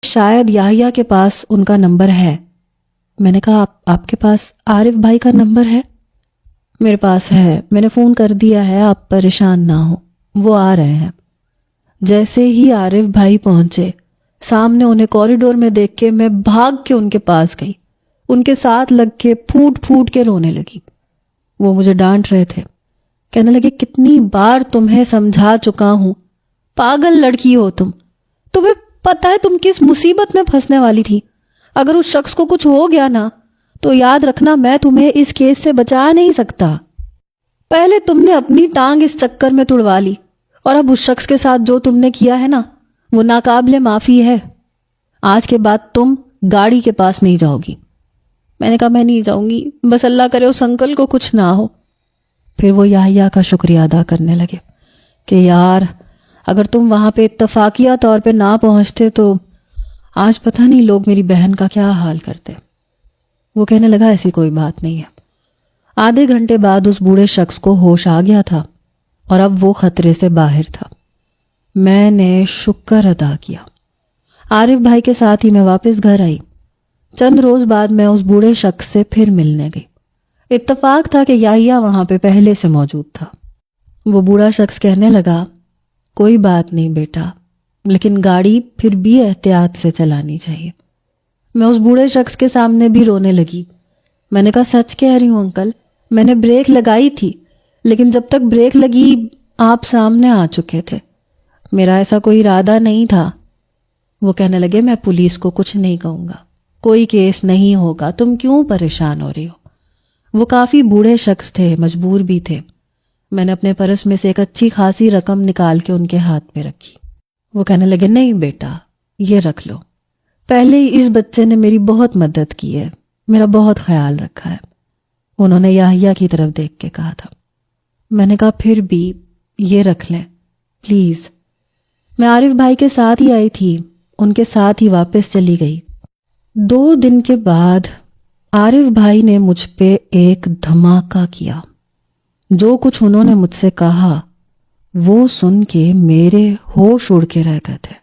شاید یحییٰ کے پاس ان کا نمبر ہے۔ میں نے کہا آپ کے پاس عارف بھائی کا نمبر ہے؟ میرے پاس ہے، میں نے فون کر دیا ہے، آپ پریشان نہ ہو، وہ آ رہے ہیں۔ جیسے ہی عارف بھائی پہنچے، سامنے انہیں کوریڈور میں دیکھ کے میں بھاگ کے ان کے پاس گئی، ان کے ساتھ لگ کے پھوٹ پھوٹ کے رونے لگی۔ وہ مجھے ڈانٹ رہے تھے، کہنے لگے کتنی بار تمہیں سمجھا چکا ہوں، پاگل لڑکی ہو تمہیں پتہ ہے تم کس مصیبت میں پھنسنے والی تھی۔ اگر اس شخص کو کچھ ہو گیا نا تو یاد رکھنا میں تمہیں اس کیس سے بچا نہیں سکتا۔ پہلے تم نے اپنی ٹانگ اس چکر میں تڑوا لی، اور اب اس شخص کے ساتھ جو تم نے کیا ہے نا وہ ناقابل معافی ہے۔ آج کے بعد تم گاڑی کے پاس نہیں جاؤ گی۔ میں نے کہا میں نہیں جاؤں گی، بس اللہ کرے اس انکل کو کچھ نہ ہو۔ پھر وہ یحییٰ کا شکریہ ادا کرنے لگے کہ یار اگر تم وہاں پہ اتفاقیہ طور پہ نہ پہنچتے تو آج پتہ نہیں لوگ میری بہن کا کیا حال کرتے۔ وہ کہنے لگا ایسی کوئی بات نہیں ہے۔ آدھے گھنٹے بعد اس بوڑھے شخص کو ہوش آ گیا تھا اور اب وہ خطرے سے باہر تھا۔ میں نے شکر ادا کیا۔ عارف بھائی کے ساتھ ہی میں واپس گھر آئی۔ چند روز بعد میں اس بوڑھے شخص سے پھر ملنے گئی۔ اتفاق تھا کہ یحییٰ وہاں پہ پہلے سے موجود تھا۔ وہ بوڑھا شخص کہنے لگا کوئی بات نہیں بیٹا، لیکن گاڑی پھر بھی احتیاط سے چلانی چاہیے۔ میں اس بوڑھے شخص کے سامنے بھی رونے لگی۔ میں نے کہا سچ کہہ رہی ہوں انکل، میں نے بریک لگائی تھی، لیکن جب تک بریک لگی آپ سامنے آ چکے تھے، میرا ایسا کوئی ارادہ نہیں تھا۔ وہ کہنے لگے میں پولیس کو کچھ نہیں کہوں گا، کوئی کیس نہیں ہوگا، تم کیوں پریشان ہو رہی ہو۔ وہ کافی بوڑھے شخص تھے، مجبور بھی تھے۔ میں نے اپنے پرس میں سے ایک اچھی خاصی رقم نکال کے ان کے ہاتھ پہ رکھی۔ وہ کہنے لگے نہیں بیٹا یہ رکھ لو، پہلے ہی اس بچے نے میری بہت مدد کی ہے، میرا بہت خیال رکھا ہے۔ انہوں نے یحییٰ کی طرف دیکھ کے کہا تھا۔ میں نے کہا پھر بھی یہ رکھ لیں پلیز۔ میں عارف بھائی کے ساتھ ہی آئی تھی، ان کے ساتھ ہی واپس چلی گئی۔ 2 دن کے بعد عارف بھائی نے مجھ پہ ایک دھماکہ کیا۔ جو کچھ انہوں نے مجھ سے کہا وہ سن کے میرے ہوش اڑ کے رہ گئے تھے۔